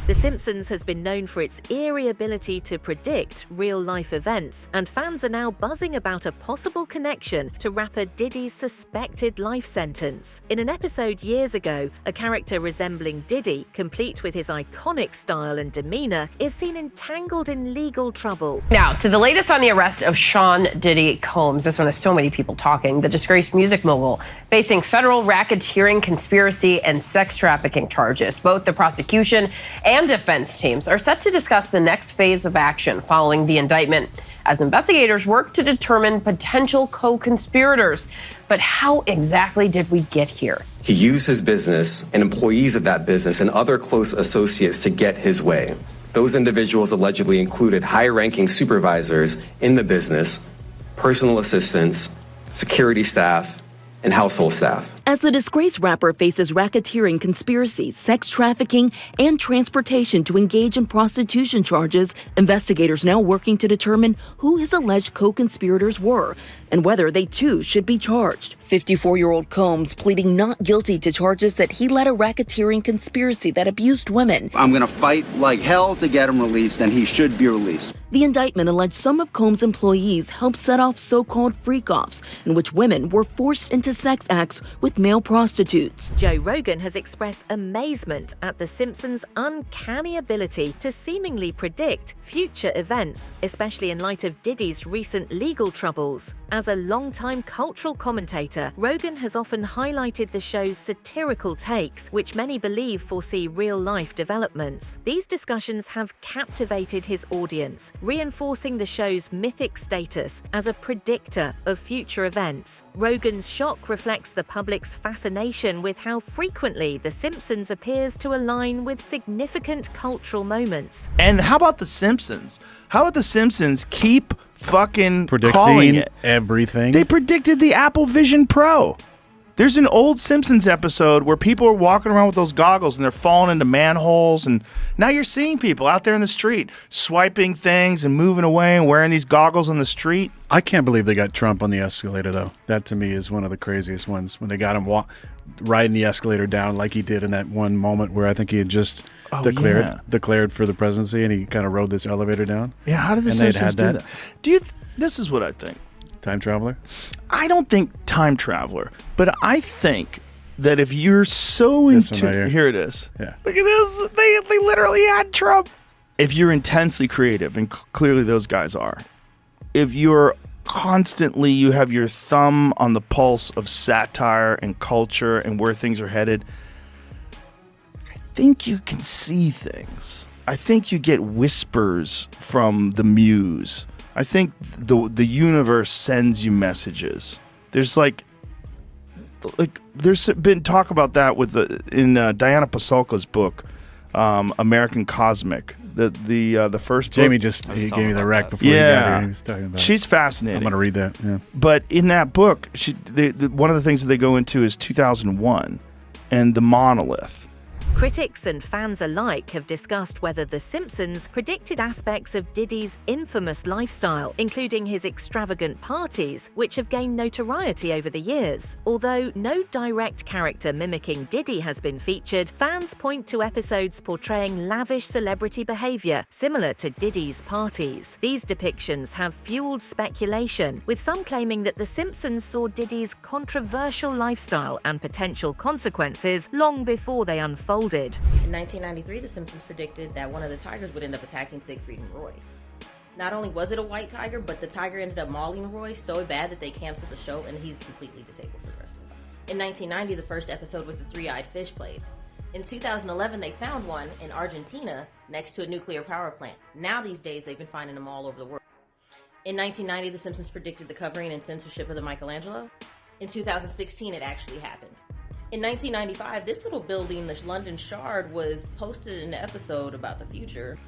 The Simpsons has been known for its eerie ability to predict real-life events, and fans are now buzzing about a possible connection to rapper Diddy's suspected life sentence. In an episode years ago, a character resembling Diddy, complete with his iconic style and demeanor, is seen entangled in legal trouble. Now, to the latest on the arrest of Sean Diddy Combs. This one has so many people talking. The disgraced music mogul facing federal racketeering, conspiracy, and sex trafficking charges. Both the prosecution and defense teams are set to discuss the next phase of action following the indictment as investigators work to determine potential co-conspirators. But how exactly did we get here? He used his business and employees of that business and other close associates to get his way. Those individuals allegedly included high-ranking supervisors in the business, personal assistants, security staff, and household staff. As the disgraced rapper faces racketeering, conspiracy, sex trafficking, and transportation to engage in prostitution charges, investigators now working to determine who his alleged co-conspirators were and whether they too should be charged. 54-year-old Combs pleading not guilty to charges that he led a racketeering conspiracy that abused women. I'm going to fight like hell to get him released, and he should be released. The indictment alleged some of Combs' employees helped set off so-called freak-offs in which women were forced into sex acts with male prostitutes. Joe Rogan has expressed amazement at The Simpsons' uncanny ability to seemingly predict future events, especially in light of Diddy's recent legal troubles. As a longtime cultural commentator, Rogan has often highlighted the show's satirical takes, which many believe foresee real-life developments. These discussions have captivated his audience, reinforcing the show's mythic status as a predictor of future events. Rogan's shock reflects the public's fascination with how frequently The Simpsons appears to align with significant cultural moments. And how about The Simpsons? How about The Simpsons keep fucking calling predicting it? everything. They predicted the Apple Vision Pro. There's an old Simpsons episode where people are walking around with those goggles and they're falling into manholes, and now you're seeing people out there in the street swiping things and moving away and wearing these goggles on the street. I can't believe they got Trump on the escalator, though. That, to me, is one of the craziest ones, when they got him riding the escalator down like he did in that one moment where I think he had just declared for the presidency, and he kind of rode this elevator down. Yeah, how did the Simpsons do that? This is what I think. Time traveler? I don't think time traveler, but I think that if you're so into... Here it is. Yeah. Look at this. They literally had Trump. If you're intensely creative, and clearly those guys are, if you're constantly, you have your thumb on the pulse of satire and culture and where things are headed, I think you can see things. I think you get whispers from the muse. I think the universe sends you messages. There's there's been talk about that with in Diana Pasulka's book, American Cosmic. The first book. Jamie he gave me the rec before you got here. He was talking about. She's fascinating. I'm going to read that. Yeah. But in that book, one of the things that they go into is 2001 and the monolith. Critics and fans alike have discussed whether The Simpsons predicted aspects of Diddy's infamous lifestyle, including his extravagant parties, which have gained notoriety over the years. Although no direct character mimicking Diddy has been featured, fans point to episodes portraying lavish celebrity behavior similar to Diddy's parties. These depictions have fueled speculation, with some claiming that The Simpsons saw Diddy's controversial lifestyle and potential consequences long before they unfolded. In 1993, The Simpsons predicted that one of the tigers would end up attacking Siegfried and Roy. Not only was it a white tiger, but the tiger ended up mauling Roy so bad that they canceled the show and he's completely disabled for the rest of his life. In 1990, the first episode with the three-eyed fish played. In 2011, they found one in Argentina next to a nuclear power plant. Now these days, they've been finding them all over the world. In 1990, The Simpsons predicted the covering and censorship of the Michelangelo. In 2016, it actually happened. In 1995, this little building, the London Shard, was posted in an episode about the future.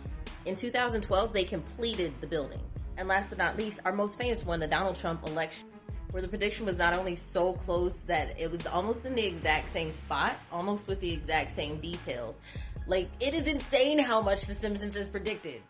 In 2012, they completed the building. And last but not least, our most famous one, the Donald Trump election, where the prediction was not only so close that it was almost in the exact same spot, almost with the exact same details. Like, it is insane how much The Simpsons has predicted.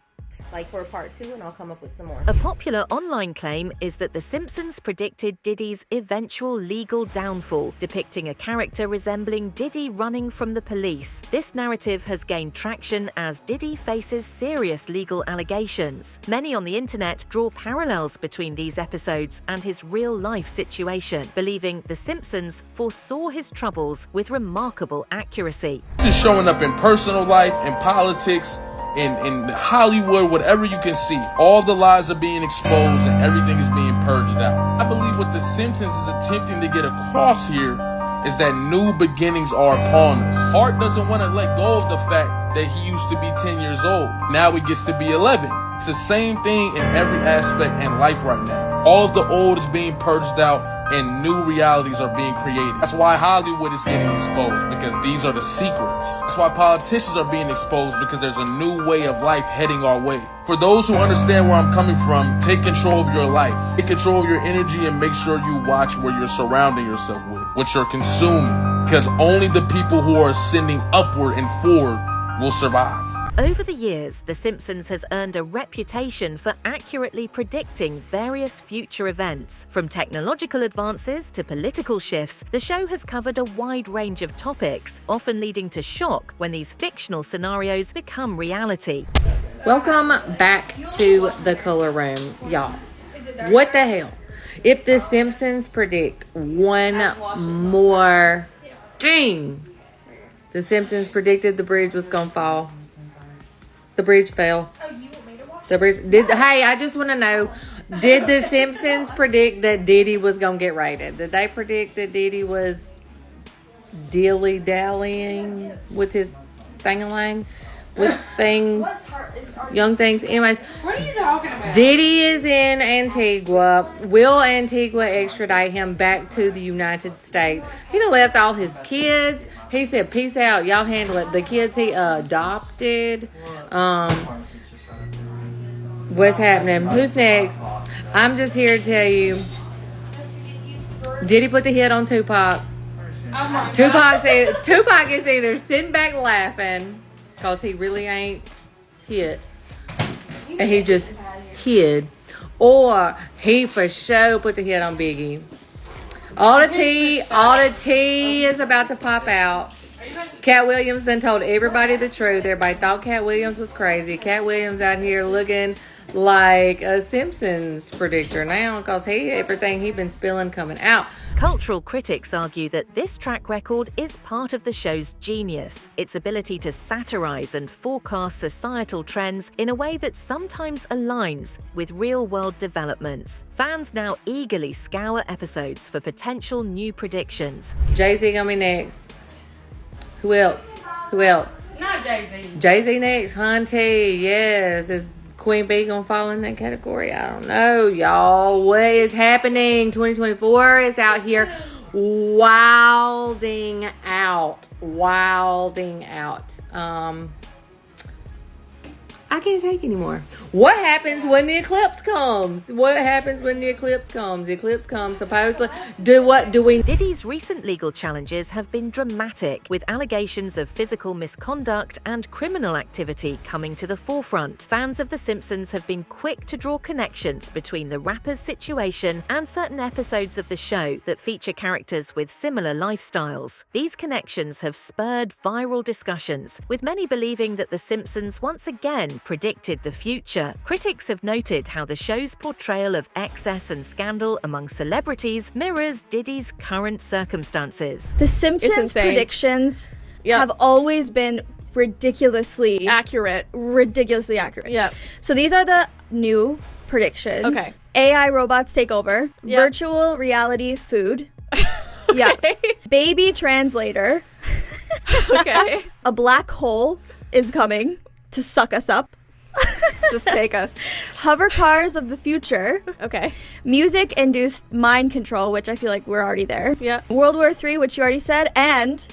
like for a part 2, and I'll come up with some more. A popular online claim is that The Simpsons predicted Diddy's eventual legal downfall, depicting a character resembling Diddy running from the police. This narrative has gained traction as Diddy faces serious legal allegations. Many on the internet draw parallels between these episodes and his real-life situation, believing The Simpsons foresaw his troubles with remarkable accuracy. This is showing up in personal life, in politics, in Hollywood, whatever you can see. All the lies are being exposed and everything is being purged out. I believe what The Simpsons is attempting to get across here is that new beginnings are upon us. Art doesn't want to let go of the fact that he used to be 10 years old. Now he gets to be 11. It's the same thing in every aspect in life right now. All of the old is being purged out and new realities are being created. That's why Hollywood is getting exposed, because these are the secrets. That's why politicians are being exposed, because there's a new way of life heading our way. For those who understand where I'm coming from, take control of your life. Take control of your energy and make sure you watch where you're surrounding yourself with, what you're consuming, because only the people who are ascending upward and forward will survive. Over the years, The Simpsons has earned a reputation for accurately predicting various future events. From technological advances to political shifts, the show has covered a wide range of topics, often leading to shock when these fictional scenarios become reality. Welcome back to the Color Room, y'all. What the hell? If The Simpsons predict one more thing, The Simpsons predicted the bridge was gonna fall. The bridge fell. Hey, I just want to know, did The Simpsons predict that Diddy was going to get raided? Did they predict that Diddy was dilly-dallying with his thing-a-lang? With things, young things. Anyways, what are you talking about? Diddy is in Antigua. Will Antigua extradite him back to the United States? He done left all his kids. He said, peace out, y'all handle it. The kids he adopted. What's happening? Who's next? I'm just here to tell you, Diddy put the hit on Tupac. Tupac is either sitting back laughing because he really ain't hit, and he just hid, or he for sure put the hit on Biggie. All the tea is about to pop out. Cat Williams then told everybody the truth. Everybody thought Cat Williams was crazy. Cat Williams out here looking like a Simpsons predictor now because everything he been spilling coming out. Cultural critics argue that this track record is part of the show's genius, its ability to satirize and forecast societal trends in a way that sometimes aligns with real-world developments. Fans now eagerly scour episodes for potential new predictions. Jay-Z gonna be next. Who else? Not Jay-Z. Jay-Z next. Hunty, yes. Is Queen Bee gonna fall in that category? I don't know, y'all. What is happening? 2024 is out here wilding out. I can't take anymore. What happens when the eclipse comes? The eclipse comes supposedly. Diddy's recent legal challenges have been dramatic, with allegations of physical misconduct and criminal activity coming to the forefront. Fans of The Simpsons have been quick to draw connections between the rapper's situation and certain episodes of the show that feature characters with similar lifestyles. These connections have spurred viral discussions, with many believing that The Simpsons once again predicted the future. Critics have noted how the show's portrayal of excess and scandal among celebrities mirrors Diddy's current circumstances. The Simpsons predictions have always been ridiculously accurate. Yeah. So these are the new predictions. Okay. AI robots take over. Yep. Virtual reality food. Yeah. Baby translator. Okay. A black hole is coming to suck us up. Just take us. Hover cars of the future. Okay. Music-induced mind control, which I feel like we're already there. Yeah. World War III, which you already said, and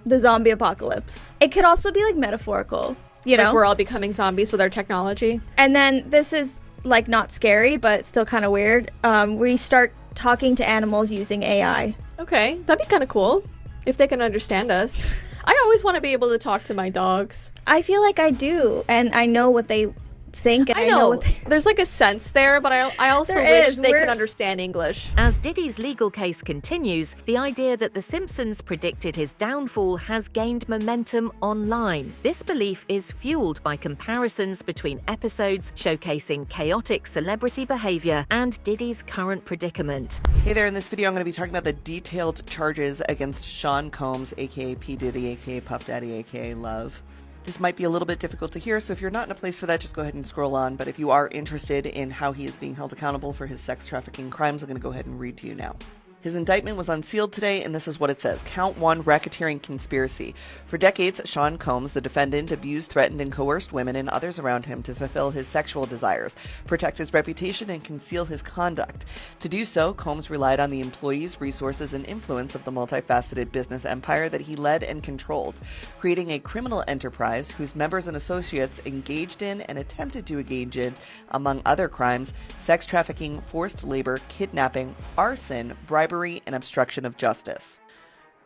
the zombie apocalypse. It could also be like metaphorical, you know? Like we're all becoming zombies with our technology. And then this is like not scary, but still kind of weird. We start talking to animals using AI. Okay. That'd be kind of cool if they can understand us. I always want to be able to talk to my dogs. I feel like I do, and I know what they think, and I I know know. what There's like a sense there, but I also There wish is. they We're- could understand English. As Diddy's legal case continues, the idea that The Simpsons predicted his downfall has gained momentum online. This belief is fueled by comparisons between episodes showcasing chaotic celebrity behavior and Diddy's current predicament. Hey there, in this video I'm going to be talking about the detailed charges against Sean Combs, aka P. Diddy, aka Puff Daddy, aka Love. This might be a little bit difficult to hear, so if you're not in a place for that, just go ahead and scroll on. But if you are interested in how he is being held accountable for his sex trafficking crimes, I'm going to go ahead and read to you now. His indictment was unsealed today, and this is what it says. Count 1, racketeering conspiracy. For decades, Sean Combs, the defendant, abused, threatened, and coerced women and others around him to fulfill his sexual desires, protect his reputation, and conceal his conduct. To do so, Combs relied on the employees, resources, and influence of the multifaceted business empire that he led and controlled, creating a criminal enterprise whose members and associates engaged in and attempted to engage in, among other crimes, sex trafficking, forced labor, kidnapping, arson, bribery, and obstruction of justice.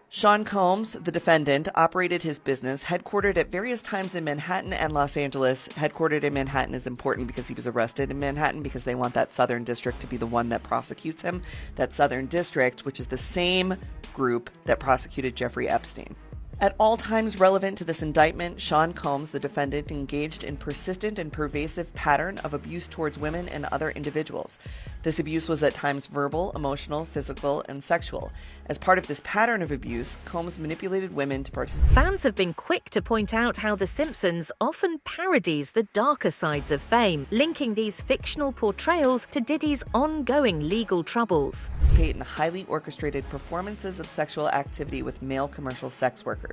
Sean Combs, the defendant, operated his business headquartered at various times in Manhattan and Los Angeles. Headquartered in Manhattan is important because he was arrested in Manhattan because they want that Southern District to be the one that prosecutes him. That Southern District, which is the same group that prosecuted Jeffrey Epstein. At all times relevant to this indictment, Sean Combs, the defendant, engaged in persistent and pervasive pattern of abuse towards women and other individuals. This abuse was at times verbal, emotional, physical, and sexual. As part of this pattern of abuse, Combs manipulated women to participate. Fans have been quick to point out how The Simpsons often parodies the darker sides of fame, linking these fictional portrayals to Diddy's ongoing legal troubles. Participate in highly orchestrated performances of sexual activity with male commercial sex workers.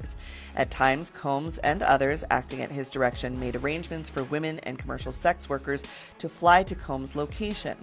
At times, Combs and others acting at his direction made arrangements for women and commercial sex workers to fly to Combs' location.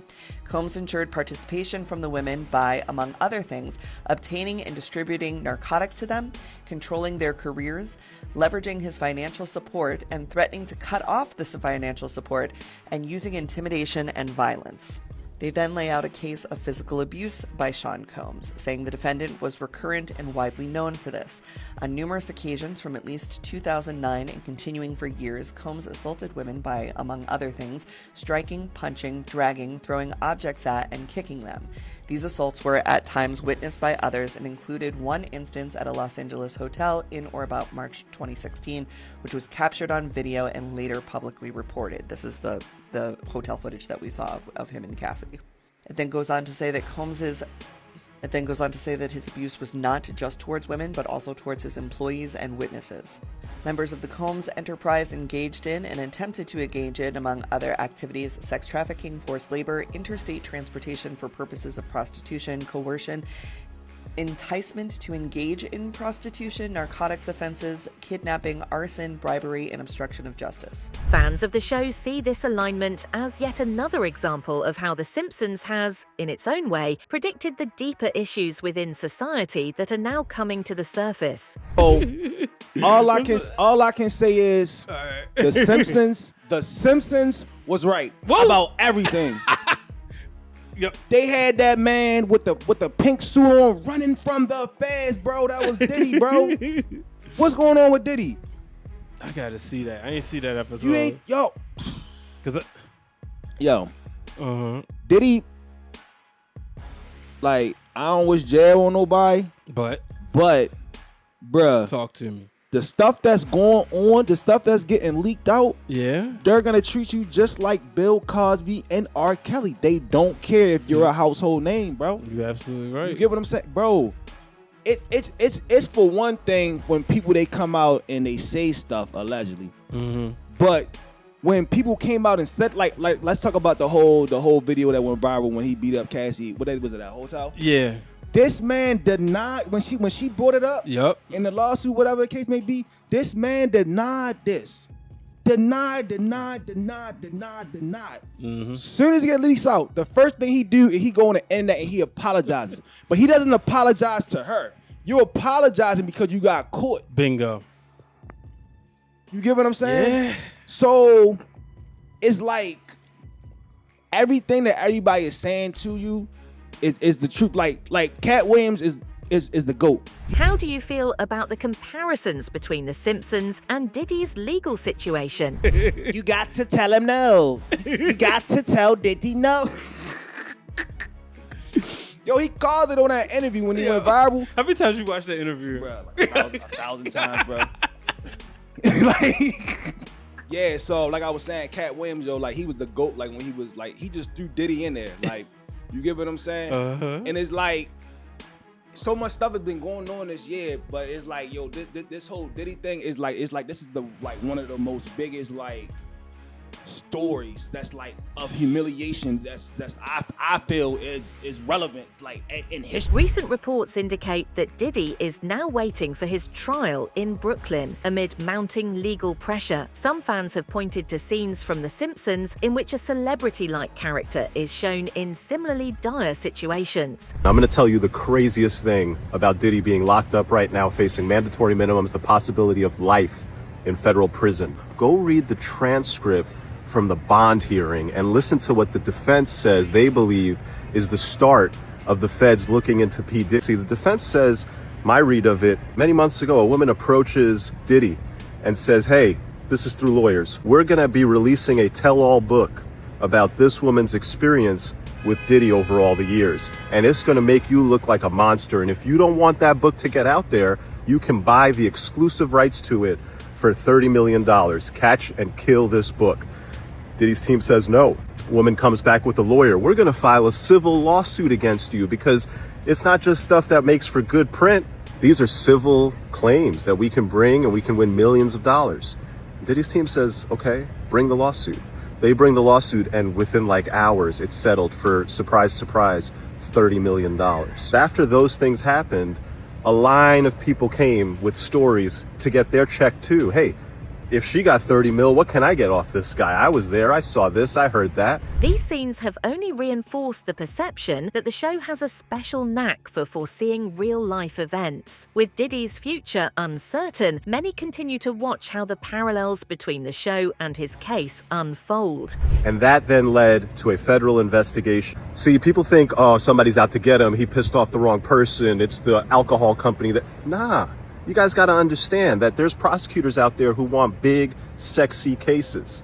Combs ensured participation from the women by, among other things, obtaining and distributing narcotics to them, controlling their careers, leveraging his financial support, and threatening to cut off this financial support, and using intimidation and violence. They then lay out a case of physical abuse by Sean Combs, saying the defendant was recurrent and widely known for this. On numerous occasions from at least 2009 and continuing for years, Combs assaulted women by, among other things, striking, punching, dragging, throwing objects at, and kicking them. These assaults were at times witnessed by others and included one instance at a Los Angeles hotel in or about March 2016, which was captured on video and later publicly reported. This is the hotel footage that we saw of him and Cassidy. It then goes on to say that his abuse was not just towards women, but also towards his employees and witnesses. Members of the Combs enterprise engaged in and attempted to engage in, among other activities, sex trafficking, forced labor, interstate transportation for purposes of prostitution, coercion, enticement to engage in prostitution, narcotics offenses, kidnapping, arson, bribery, and obstruction of justice. Fans of the show see this alignment as yet another example of how The Simpsons has, in its own way, predicted the deeper issues within society that are now coming to the surface. Oh, all I can say is The Simpsons was right about everything. Yep. They had that man with the pink suit on running from the feds, bro. That was Diddy, bro. What's going on with Diddy? I gotta see that. I ain't see that episode. You ain't, yo. Uh-huh. Diddy, like, I don't wish jail on nobody. But, bruh. Talk to me. The stuff that's going on, the stuff that's getting leaked out, yeah, they're going to treat you just like Bill Cosby and R. Kelly. They don't care if you're a household name, bro. You're absolutely right. You get what I'm saying? Bro, it's for one thing when people, they come out and they say stuff, allegedly. Mm-hmm. But when people came out and said, like let's talk about the whole video that went viral when he beat up Cassie. What was it, that hotel? Yeah. This man denied when she brought it up. Yep. In the lawsuit, whatever the case may be, this man denied this. Denied. Mm-hmm. Soon as he get leaks out, the first thing he do is he go on the internet and he apologizes. But he doesn't apologize to her. You're apologizing because you got caught. Bingo. You get what I'm saying? Yeah. So it's like everything that everybody is saying to you is the truth. Like Cat Williams is is the GOAT. How do you feel about the comparisons between The Simpsons and Diddy's legal situation? You got to tell him no. You got to tell Diddy no. Yo, he called it on that interview when he went viral. How many times you watched that interview? Bro, like a thousand times, bro. Like, yeah, so like I was saying, Cat Williams, yo, like he was the GOAT. Like when he was like, he just threw Diddy in there. Like, you get what I'm saying? And it's like, so much stuff has been going on this year, but it's like, yo, this whole Diddy thing is like, it's like this is the like one of the most biggest like stories that's like of humiliation that's I feel is relevant like in history. Recent reports indicate that Diddy is now waiting for his trial in Brooklyn amid mounting legal pressure. Some fans have pointed to scenes from The Simpsons in which a celebrity-like character is shown in similarly dire situations. I'm going to tell you the craziest thing about Diddy being locked up right now, facing mandatory minimums, the possibility of life in federal prison. Go read the transcript from the bond hearing and listen to what the defense says they believe is the start of the feds looking into P. Diddy. The defense says, my read of it, many months ago, a woman approaches Diddy and says, hey, this is through lawyers, we're going to be releasing a tell-all book about this woman's experience with Diddy over all the years. And it's going to make you look like a monster. And if you don't want that book to get out there, you can buy the exclusive rights to it for $30 million. Catch and kill this book. Diddy's team says no. Woman comes back with a lawyer. We're going to file a civil lawsuit against you because it's not just stuff that makes for good print. These are civil claims that we can bring and we can win millions of dollars. Diddy's team says, okay, bring the lawsuit. They bring the lawsuit and within like hours, it's settled for, surprise, surprise, $30 million. After those things happened, a line of people came with stories to get their check too. Hey, if she got 30 mil, what can I get off this guy? I was there, I saw this, I heard that. These scenes have only reinforced the perception that the show has a special knack for foreseeing real-life events. With Diddy's future uncertain, many continue to watch how the parallels between the show and his case unfold. And that then led to a federal investigation. See, people think, oh, somebody's out to get him, he pissed off the wrong person, it's the alcohol company that... Nah. You guys got to understand that there's prosecutors out there who want big, sexy cases.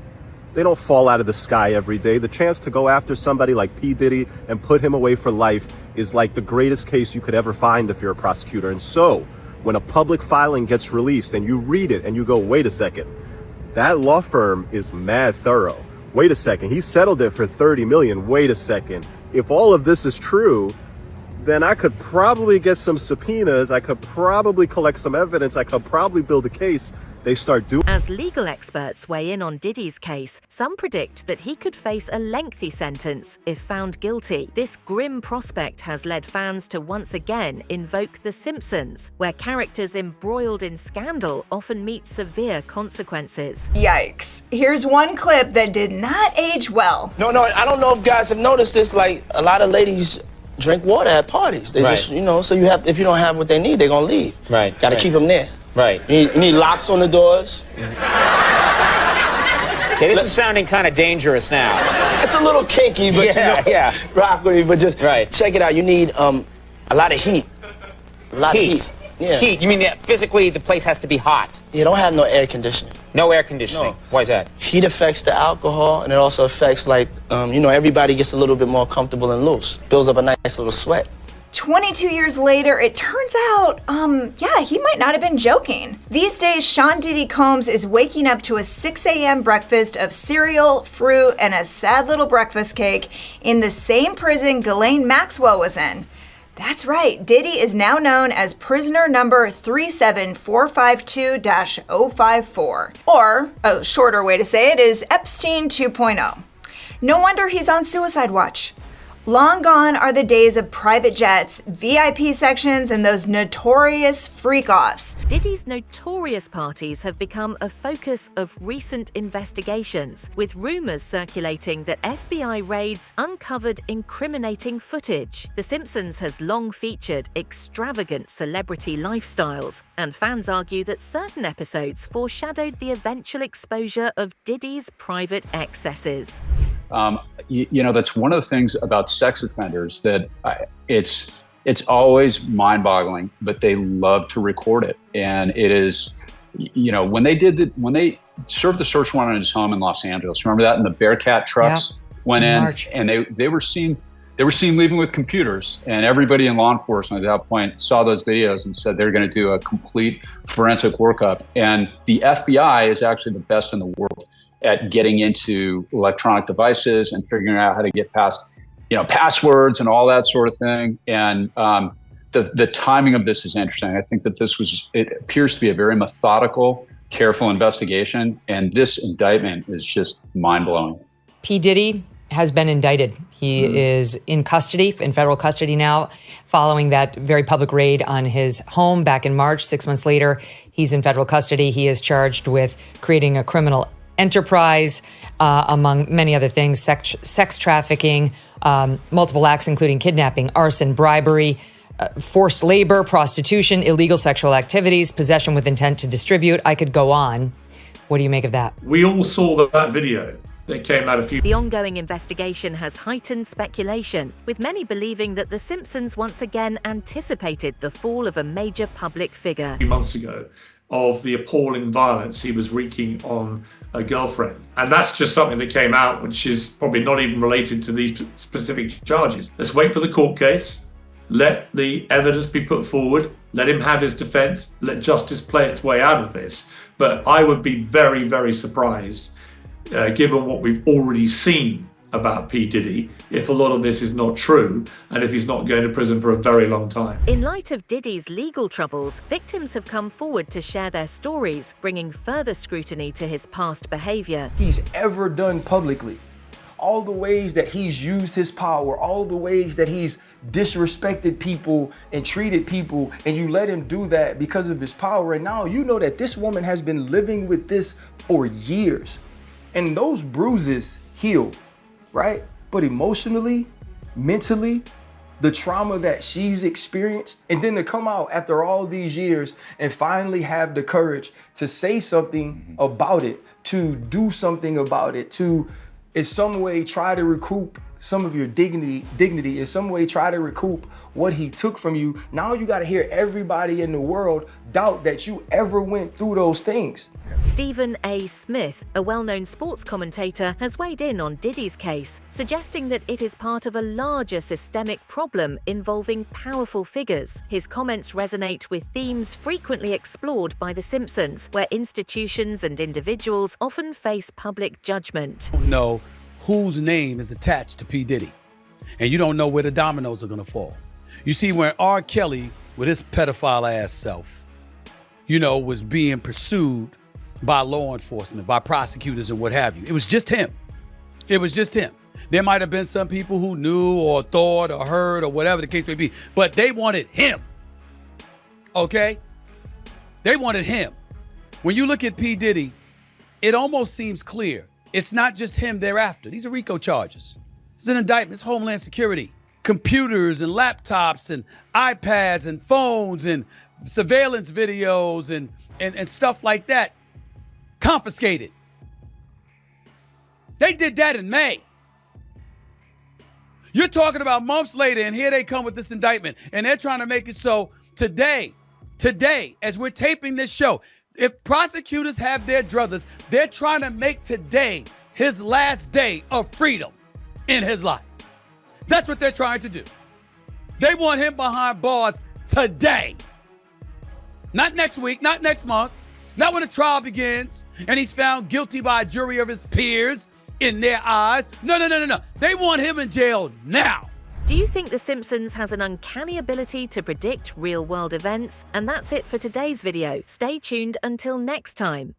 They don't fall out of the sky every day. The chance to go after somebody like P. Diddy and put him away for life is like the greatest case you could ever find if you're a prosecutor. And so, when a public filing gets released and you read it and you go, wait a second, that law firm is mad thorough. Wait a second, he settled it for $30 million. Wait a second. If all of this is true, then I could probably get some subpoenas, I could probably collect some evidence, I could probably build a case. They start doing. As legal experts weigh in on Diddy's case, some predict that he could face a lengthy sentence if found guilty. This grim prospect has led fans to once again invoke The Simpsons, where characters embroiled in scandal often meet severe consequences. Yikes. Here's one clip that did not age well. No, I don't know if guys have noticed this, like a lot of ladies drink water at parties. They just, so you have, if you don't have what they need, they're gonna leave. Right. Gotta keep them there. Right. You need locks on the doors. Okay, this is sounding kind of dangerous now. It's a little kinky, but rock with me, but just check it out. You need a lot of heat. A lot of heat. Yeah. Heat? You mean that physically the place has to be hot? You don't have no air conditioning. No air conditioning? No. Why is that? Heat affects the alcohol, and it also affects, like, everybody gets a little bit more comfortable and loose. Builds up a nice little sweat. 22 years later, it turns out, he might not have been joking. These days, Sean Diddy Combs is waking up to a 6 a.m. breakfast of cereal, fruit, and a sad little breakfast cake in the same prison Ghislaine Maxwell was in. That's right, Diddy is now known as prisoner number 37452-054. Or, a shorter way to say it is Epstein 2.0. No wonder he's on suicide watch. Long gone are the days of private jets, VIP sections, and those notorious freak-offs. Diddy's notorious parties have become a focus of recent investigations, with rumors circulating that FBI raids uncovered incriminating footage. The Simpsons has long featured extravagant celebrity lifestyles, and fans argue that certain episodes foreshadowed the eventual exposure of Diddy's private excesses. That's one of the things about sex offenders that it It's always mind-boggling, but they love to record it. And it is, you know, when they served the search warrant on his home in Los Angeles, remember that? And the Bearcat trucks went in, and they were seen leaving with computers, and everybody in law enforcement at that point saw those videos and said they're going to do a complete forensic workup. And the FBI is actually the best in the world at getting into electronic devices and figuring out how to get past, you know, passwords and all that sort of thing. And the timing of this is interesting. I think that it appears to be a very methodical, careful investigation, and this indictment is just mind-blowing. P. Diddy has been indicted. He is in custody, in federal custody now, following that very public raid on his home back in March. 6 months later, he's in federal custody. He is charged with creating a criminal enterprise, among many other things, sex trafficking, multiple acts, including kidnapping, arson, bribery, forced labor, prostitution, illegal sexual activities, possession with intent to distribute. I could go on. What do you make of that? We all saw that video that came out The ongoing investigation has heightened speculation, with many believing that The Simpsons once again anticipated the fall of a major public figure. a few months ago of the appalling violence he was wreaking on a girlfriend. And that's just something that came out, which is probably not even related to these specific charges. Let's wait for the court case. Let the evidence be put forward. Let him have his defense. Let justice play its way out of this. But I would be very, very surprised, given what we've already seen about P. Diddy, if a lot of this is not true and if he's not going to prison for a very long time. In light of Diddy's legal troubles, victims have come forward to share their stories, bringing further scrutiny to his past behavior. He's ever done publicly. All the ways that he's used his power, all the ways that he's disrespected people and treated people, and you let him do that because of his power. And now you know that this woman has been living with this for years. And those bruises heal, right? But emotionally, mentally, the trauma that she's experienced, and then to come out after all these years and finally have the courage to say something about it, to do something about it, to in some way try to recoup some of your dignity, in some way try to recoup what he took from you. Now you got to hear everybody in the world doubt that you ever went through those things. Stephen A. Smith, a well-known sports commentator, has weighed in on Diddy's case, suggesting that it is part of a larger systemic problem involving powerful figures. His comments resonate with themes frequently explored by The Simpsons, where institutions and individuals often face public judgment. Know whose name is attached to P. Diddy, and you don't know where the dominoes are going to fall. You see, when R. Kelly, with his pedophile ass self, was being pursued by law enforcement, by prosecutors and what have you, it was just him. It was just him. There might have been some people who knew or thought or heard or whatever the case may be, but they wanted him. Okay? They wanted him. When you look at P. Diddy, it almost seems clear. It's not just him thereafter. These are RICO charges. It's an indictment. It's Homeland Security. Computers and laptops and iPads and phones and surveillance videos and stuff like that confiscated. They did that in May. You're talking about months later, and here they come with this indictment, and they're trying to make it so today, as we're taping this show, if prosecutors have their druthers, they're trying to make today his last day of freedom in his life. That's what they're trying to do. They want him behind bars today. Not next week, not next month, not when the trial begins and he's found guilty by a jury of his peers in their eyes. No. They want him in jail now. Do you think The Simpsons has an uncanny ability to predict real-world events? And that's it for today's video. Stay tuned until next time.